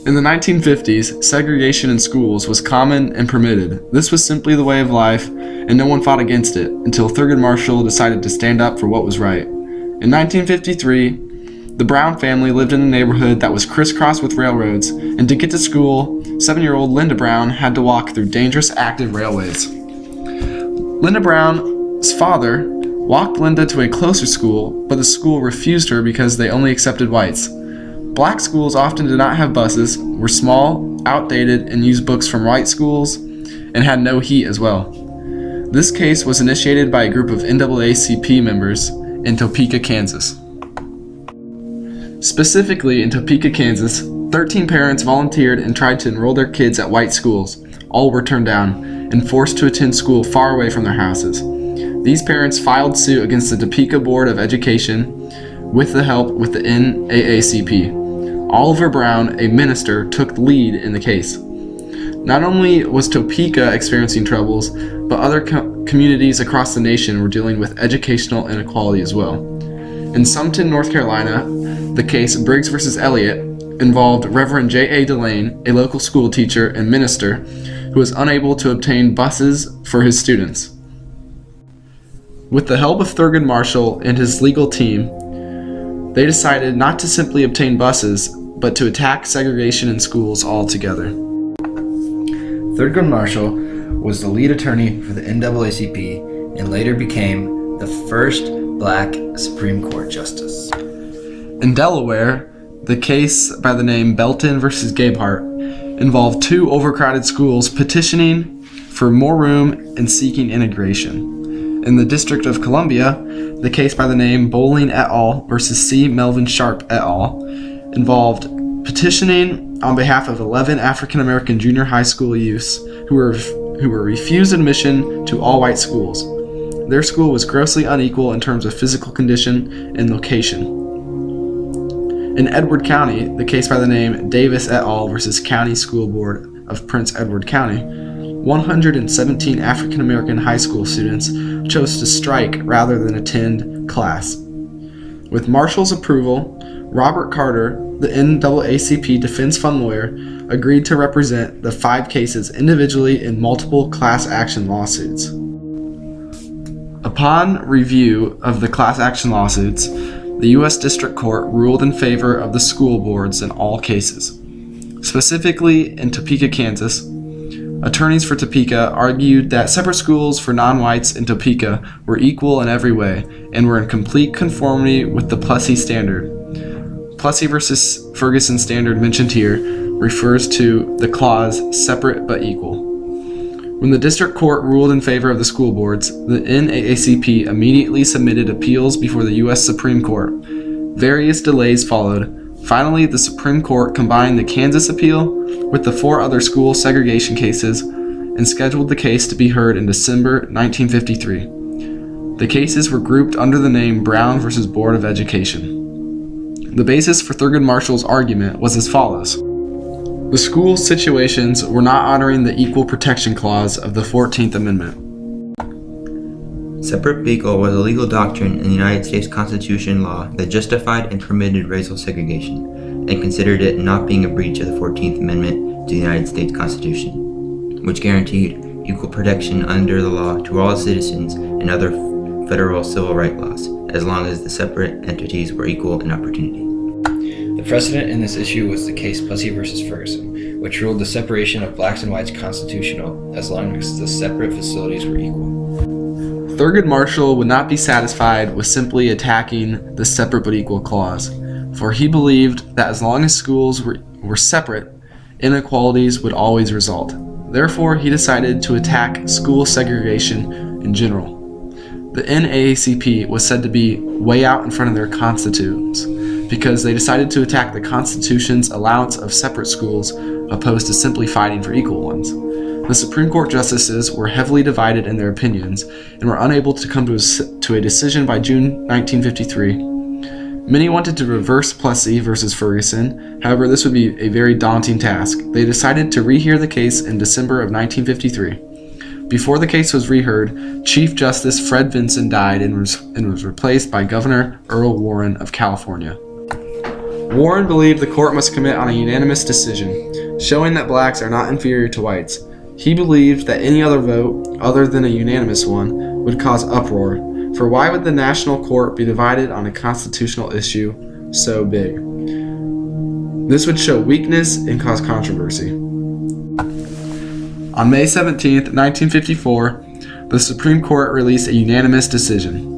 In the 1950s, segregation in schools was common and permitted. This was simply the way of life, and no one fought against it until Thurgood Marshall decided to stand up for what was right. In 1953, the Brown family lived in a neighborhood that was crisscrossed with railroads, and to get to school, 7-year-old Linda Brown had to walk through dangerous active railways. Linda Brown's father walked Linda to a closer school, but the school refused her because they only accepted whites. Black schools often did not have buses, were small, outdated, and used books from white schools, and had no heat as well. This case was initiated by a group of NAACP members in Topeka, Kansas. Specifically in Topeka, Kansas, 13 parents volunteered and tried to enroll their kids at white schools. All were turned down and forced to attend school far away from their houses. These parents filed suit against the Topeka Board of Education with the help with the NAACP. Oliver Brown, a minister, took the lead in the case. Not only was Topeka experiencing troubles, but other communities across the nation were dealing with educational inequality as well. In Sumter, North Carolina, the case Briggs v. Elliott involved Reverend J.A. Delane, a local school teacher and minister, who was unable to obtain buses for his students. With the help of Thurgood Marshall and his legal team, they decided not to simply obtain buses, but to attack segregation in schools altogether. Thurgood Marshall was the lead attorney for the NAACP and later became the first Black Supreme Court justice. In Delaware, the case by the name Belton v. Gabehart involved 2 overcrowded schools petitioning for more room and seeking integration. In the District of Columbia, the case by the name Bowling et al. Versus C. Melvin Sharp et al. Involved petitioning on behalf of 11 African American junior high school youths who were refused admission to all white schools. Their school was grossly unequal in terms of physical condition and location. In Edward County, the case by the name Davis et al. Versus County School Board of Prince Edward County, 117 African American high school students chose to strike rather than attend class. With Marshall's approval, Robert Carter, the NAACP defense fund lawyer, agreed to represent the 5 cases individually in multiple class action lawsuits. Upon review of the class action lawsuits, the U.S. District Court ruled in favor of the school boards in all cases. Specifically in Topeka, Kansas, attorneys for Topeka argued that separate schools for non-whites in Topeka were equal in every way and were in complete conformity with the Plessy standard. Plessy versus Ferguson standard mentioned here refers to the clause separate but equal. When the district court ruled in favor of the school boards, the NAACP immediately submitted appeals before the U.S. Supreme Court. Various delays followed. Finally, the Supreme Court combined the Kansas appeal with the 4 other school segregation cases and scheduled the case to be heard in December 1953. The cases were grouped under the name Brown v. Board of Education. The basis for Thurgood Marshall's argument was as follows. The school situations were not honoring the Equal Protection Clause of the 14th Amendment. Separate but equal was a legal doctrine in the United States Constitution law that justified and permitted racial segregation, and considered it not being a breach of the 14th Amendment to the United States Constitution, which guaranteed equal protection under the law to all citizens and other federal civil rights laws, as long as the separate entities were equal in opportunity. The precedent in this issue was the case Plessy v. Ferguson, which ruled the separation of blacks and whites constitutional as long as the separate facilities were equal. Thurgood Marshall would not be satisfied with simply attacking the separate but equal clause, for he believed that as long as schools were separate, inequalities would always result. Therefore, he decided to attack school segregation in general. The NAACP was said to be way out in front of their constituents because they decided to attack the Constitution's allowance of separate schools opposed to simply fighting for equal ones. The Supreme Court justices were heavily divided in their opinions and were unable to come to a decision by June 1953. Many wanted to reverse Plessy versus Ferguson. However, this would be a very daunting task. They decided to rehear the case in December of 1953. Before the case was reheard, Chief Justice Fred Vinson died and was replaced by Governor Earl Warren of California. Warren believed the court must commit on a unanimous decision, showing that blacks are not inferior to whites. He believed that any other vote, other than a unanimous one, would cause uproar, for why would the national court be divided on a constitutional issue so big? This would show weakness and cause controversy. On May 17, 1954, the Supreme Court released a unanimous decision.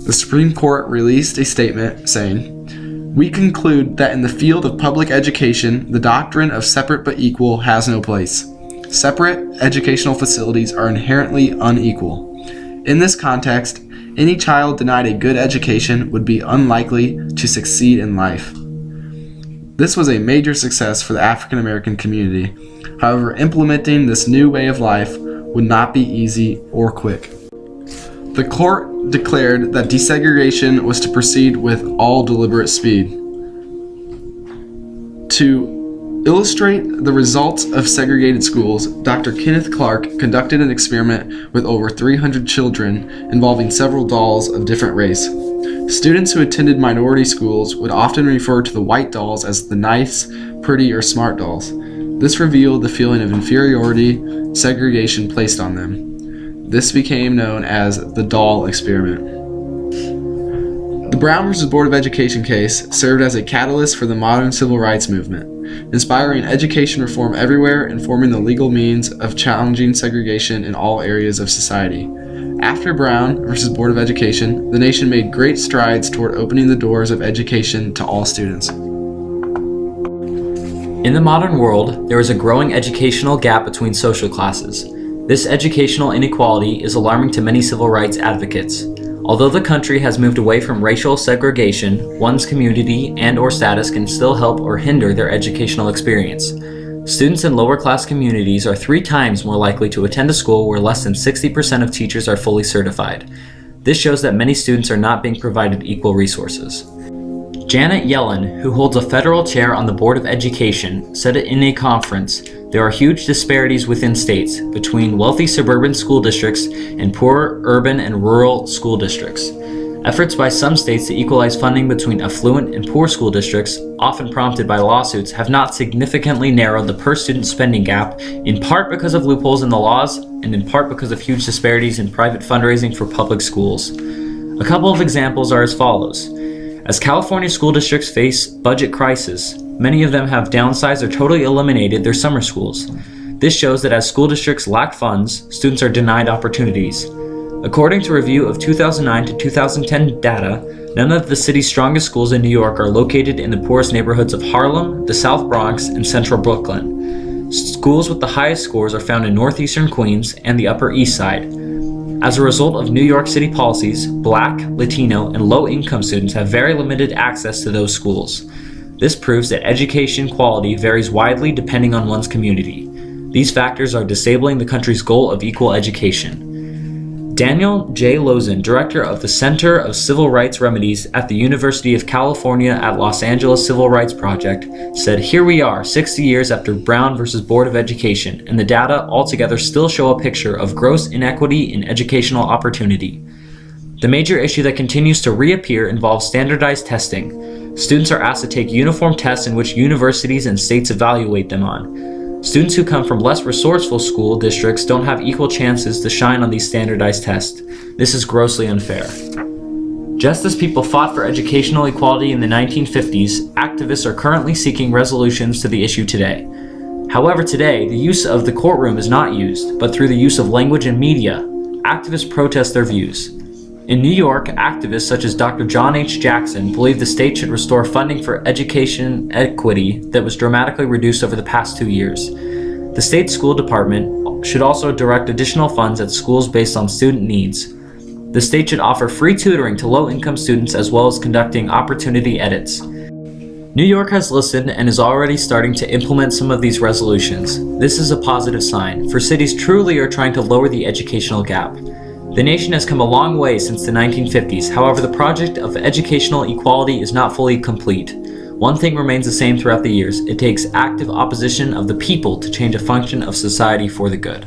The Supreme Court released a statement saying, "We conclude that in the field of public education, the doctrine of separate but equal has no place. Separate educational facilities are inherently unequal. In this context, any child denied a good education would be unlikely to succeed in life." This was a major success for the African American community. However, implementing this new way of life would not be easy or quick. The court declared that desegregation was to proceed with all deliberate speed. To illustrate the results of segregated schools, Dr. Kenneth Clark conducted an experiment with over 300 children involving several dolls of different race. Students who attended minority schools would often refer to the white dolls as the nice, pretty, or smart dolls. This revealed the feeling of inferiority segregation placed on them. This became known as the doll experiment. The Brown versus Board of Education case served as a catalyst for the modern civil rights movement, inspiring education reform everywhere and forming the legal means of challenging segregation in all areas of society. After Brown versus Board of Education, the nation made great strides toward opening the doors of education to all students. In the modern world, there is a growing educational gap between social classes. This educational inequality is alarming to many civil rights advocates. Although the country has moved away from racial segregation, one's community and/or status can still help or hinder their educational experience. Students in lower class communities are 3 times more likely to attend a school where less than 60% of teachers are fully certified. This shows that many students are not being provided equal resources. Janet Yellen, who holds a federal chair on the Board of Education, said in a conference, "There are huge disparities within states between wealthy suburban school districts and poor urban and rural school districts. Efforts by some states to equalize funding between affluent and poor school districts, often prompted by lawsuits, have not significantly narrowed the per-student spending gap, in part because of loopholes in the laws and in part because of huge disparities in private fundraising for public schools." A couple of examples are as follows. As California school districts face budget crisis, many of them have downsized or totally eliminated their summer schools. This shows that as school districts lack funds, students are denied opportunities. According to a review of 2009 to 2010 data, none of the city's strongest schools in New York are located in the poorest neighborhoods of Harlem, the South Bronx, and Central Brooklyn. Schools with the highest scores are found in northeastern Queens and the Upper East Side. As a result of New York City policies, Black, Latino, and low-income students have very limited access to those schools. This proves that education quality varies widely depending on one's community. These factors are disabling the country's goal of equal education. Daniel J. Lozen, director of the Center of Civil Rights Remedies at the University of California at Los Angeles Civil Rights Project, said, "Here we are, 60 years after Brown versus Board of Education, and the data altogether still show a picture of gross inequity in educational opportunity. The major issue that continues to reappear involves standardized testing. Students are asked to take uniform tests in which universities and states evaluate them on. Students who come from less resourceful school districts don't have equal chances to shine on these standardized tests. This is grossly unfair." Just as people fought for educational equality in the 1950s, activists are currently seeking resolutions to the issue today. However, today, the use of the courtroom is not used, but through the use of language and media, activists protest their views. In New York, activists such as Dr. John H. Jackson believe the state should restore funding for education equity that was dramatically reduced over the past 2 years. The state school department should also direct additional funds at schools based on student needs. The state should offer free tutoring to low-income students as well as conducting opportunity edits. New York has listened and is already starting to implement some of these resolutions. This is a positive sign, for cities truly are trying to lower the educational gap. The nation has come a long way since the 1950s. However, the project of educational equality is not fully complete. One thing remains the same throughout the years. It takes active opposition of the people to change a function of society for the good.